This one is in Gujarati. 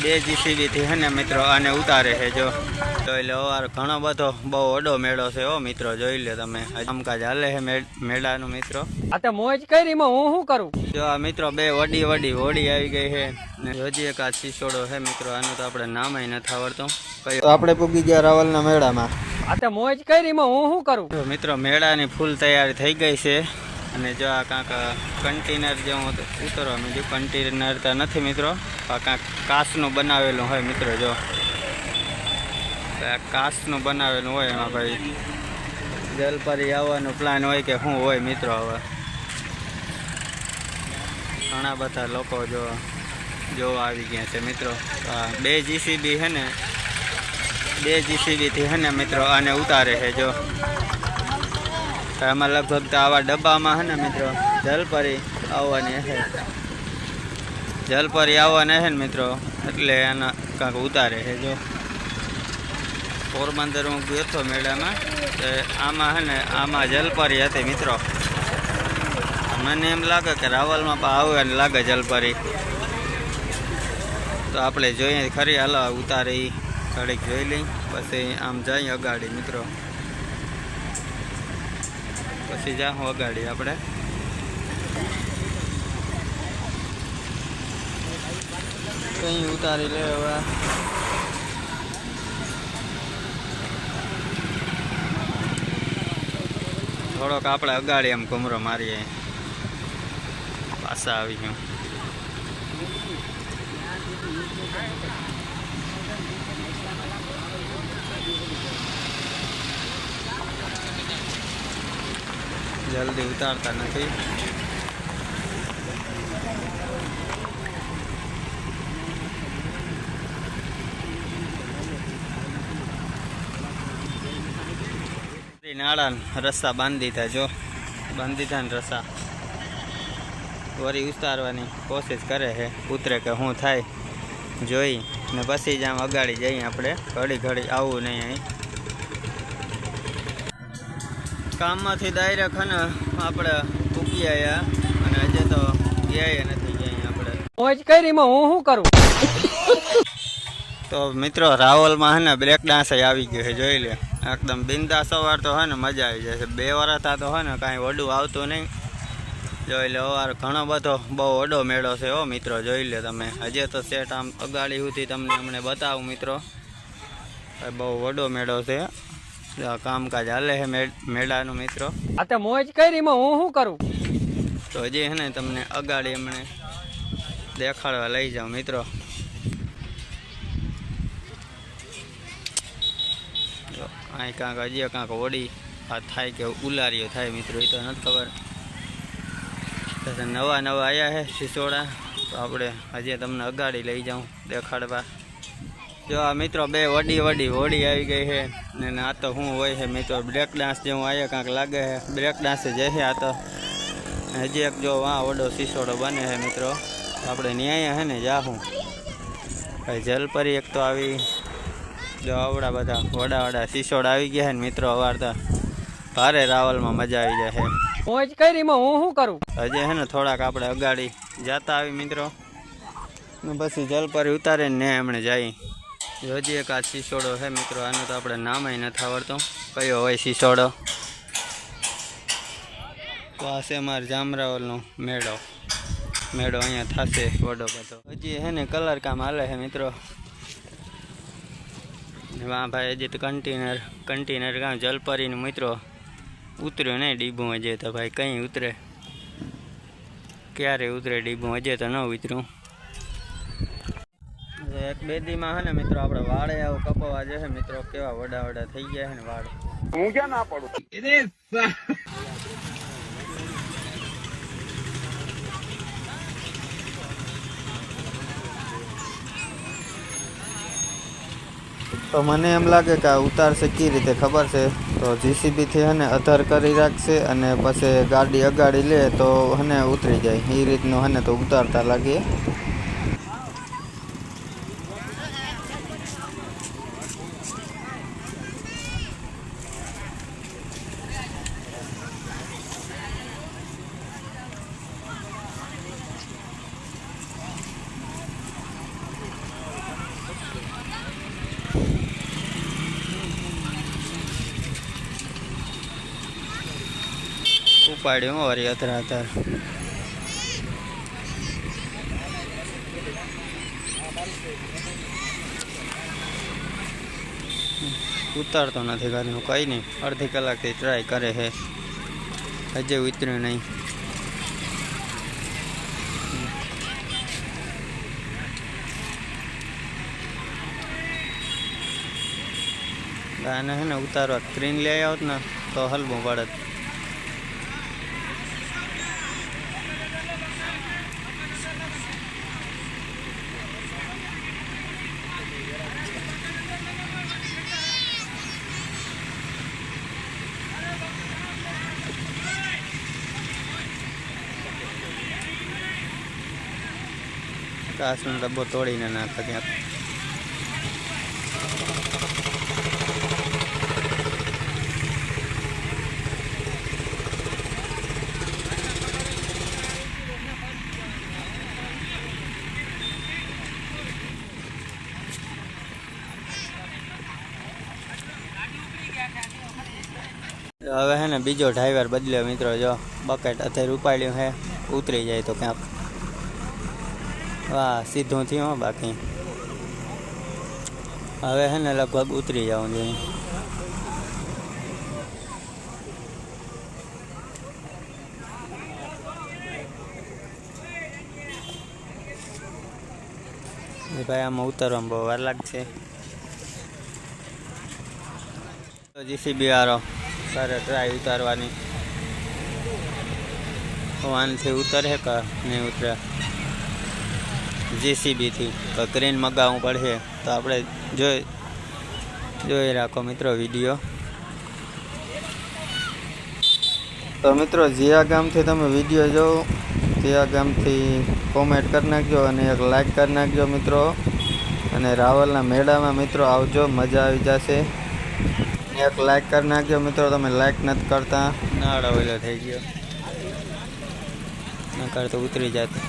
બે જીસીબી થી હે ને મિત્રો આને ઉતારે છે જો જોઈ લો ઘણો બધો બહુ વડો મેળો છે હો મિત્રો જોઈ લો તમે કામકાજ હાલે છે મેળાનું મિત્રો આ તો મોજ કરી માં હું શું કરું જો આ મિત્રો બે વડી વડી હોડી આવી ગઈ છે ને હજી એક આ શીશોડો છે મિત્રો આનું તો આપણે નામ નથી આવડતું તો આપણે પૂગી ગયા રાવલના મેળામાં આ તો મોજ કરી માં હું શું કરું મિત્રો મેળાની ફૂલ તૈયારી થઈ ગઈ છે અને જો આ કાંક કન્ટેનર જેવું ઉતરવા માંડ્યું કન્ટેનર તો નથી મિત્રો આ કાંક કાચનું બનાવેલું હોય મિત્રો જો કાચનું બનાવેલું હોય એમાં ભાઈ જલપરી આવવાનો પ્લાન હોય કે શું હોય મિત્રો હવે ઘણા બધા લોકો જોવા આવી ગયા છે મિત્રો બે જીસીબી છે ને બે જીસીબી થી છે ને મિત્રો આને ઉતારે છે જો આમાં લગભગ તો આવા ડબ્બામાં છે ને મિત્રો જલપરી આવવાની છે જલપરી આવવાના છે ને મિત્રો એટલે એના કાંક ઉતારે છે જો પોરબંદર હું ગયો હતો મેળામાં આમાં છે ને આમાં જલપરી હતી મિત્રો મને એમ લાગે કે રાવલમાં પણ આવે ને લાગે જલપરી તો આપણે જોઈએ ખરી હાલો ઉતારી ઘડીક જોઈ લઈ પછી આમ જઈએ અગાડી મિત્રો પછી જાઉં અગાડી આપણે કઈ ઉતારી લે હવે થોડોક આપણે અગાડી એમ કમરો મારીએ પાછા આવી ગયું જલ્દી ઉતારતા નથી નાળા રસ્તા બાંધી દીધા જો બાંધી દીધા ને રસ્તા વળી ઉતારવાની કોશિશ કરે છે ઉતરે કે શું થાય જોઈ ને પછી જ આમ અગાડી જઈએ આપણે ઘડી ઘડી આવવું નહીં અહીં કામમાંથી ડાયરેક્ટ છે ને આપણે પૂકી આવ્યા અને હજે તો ગયા નથી ગયા આપણે મોજ કરી માં હું શું કરું તો મિત્રો રાવલમાં છે ને બ્રેક ડાન્સ આવી ગયો છે જોઈ લે એકદમ બિંદા સવાર તો હે ને મજા આવી જાય છે 2 વર્ષ તો હે ને કાંઈ વડું આવતું નહીં જોઈ લે વાર ઘણો બધો બહુ વડો મેળો છે હો મિત્રો જોઈ લે તમે હજે તો સેટ આમ અગાડી સુધી તમને હમણાં બતાવું મિત્રો બહુ વડો મેળો છે કામકાજ હાલે છે મેળાનું મિત્રો આ તો મોજ કરી માં હું શું કરું તો હજી હે ને તમને અગાડી હમણે દેખાડવા લઈ જાઉં મિત્રો અહીં કાંક હજી કાંક ઓડી આ થાય કે ઉલારીઓ થાય મિત્રો એ તો નથી ખબર નવા આવ્યા છે સિસોડા તો આપણે હજી તમને અગાડી લઈ જાઉં દેખાડવા જો આ મિત્રો બે વડી વડી હોડી આવી ગઈ છે ને આ તો શું હોય છે મિત્રો બ્રેક ડાન્સ જેવું અહીંયા કાંક લાગે છે બ્રેક ડાન્સ જ છે આ તો હજી એક જો વાં વડો સિસોડો બને છે મિત્રો આપણે ન્યાય છે ને જાહું ભાઈ જલપરી એક તો આવી જો આવડા બધા વડા સિસોડા આવી ગયા છે ને મિત્રો અવારતા ભારે રાવલમાં મજા આવી જાય છે મોજ કરી માં હું શું કરું હજી છે ને થોડાક આપણે અગાડી જતા આવી મિત્રો ને પછી જલપરી ઉતારે ને એમણે જાય હજી એક આ સિસોડો છે મિત્રો આનું તો આપણે નામ નથી આવડતું કયો હોય સિસોડો તો આ છે અમારે જામરાવલનો મેળો અહીંયા થશે વડો બધો હજી છે ને કલર કામ હાલે છે મિત્રો વાં ભાઈ હજી તો કન્ટેનર કામ જલપરીનું મિત્રો ઉતર્યું નહીં ડીબું હજે તો ભાઈ કંઈ ઉતરે ક્યારે ઉતરે ડીબું હજે તો ન ઉતર્યું એક બેદીમાં હે ને મિત્રો આપણે વાળે આવું કપાવા જશે મિત્રો કેવા વડા થઈ ગયા છે ને વાળ હું ક્યાં ના પડું તો મને એમ લાગે કે આ ઉતારશે કઈ રીતે ખબર છે તો જીસીબીથી હે ને અધર કરી રાખશે અને પછી ગાડી અગાડી લે તો હે ને ઉતરી જાય એ રીતનું હે ને તો ઉતારતા લાગીએ ઉપાડ્યું વરી અથડાતર. ઉતારતો નથી ઘરનું કંઈ નહીં. અડધી કલાકથી ટ્રાય કરે છે, હજી ઉતર્યું નહીં. આને હે ને ઉતારવા સ્ક્રીન લઈ આવત ને તો હલવું પડત. કાચનો ડબ્બો તોડીને નાખે ક્યાંક. હવે હે ને બીજો ડ્રાઈવર બદલ્યો મિત્રો. જો બકેટ અત્યારે ઉપાડ્યું હે, ઉતરી જાય તો ક્યાંક. વાહ, સીધું થયું બાકી. હવે હે ને લગભગ ઉતરી જવું જોઈએ. ભાઈ આમાં ઉતરવામાં બહુ વાર લાગશે. જીસીબી વાળો સારે ટ્રાય ઉતારવાની. વાનથી ઉતરે કે નહીં ઉતરે જીસીબીથી તો ક્રેન મગાવવું પડશે. તો આપણે જોઈ રાખો મિત્રો વિડીયો. તો મિત્રો જીયા ગામથી તમે વિડીયો જોવો, જીયા ગામથી કોમેન્ટ કરી નાખજો અને એક લાઈક કરી નાખજો મિત્રો. અને રાવલના મેળામાં મિત્રો આવજો, મજા આવી જશે. એક લાઈક કરી નાખજો મિત્રો. તમે લાઈક નથી કરતા. નાળો ઓલો થઈ ગયો, નકર તો ઉતરી જતો.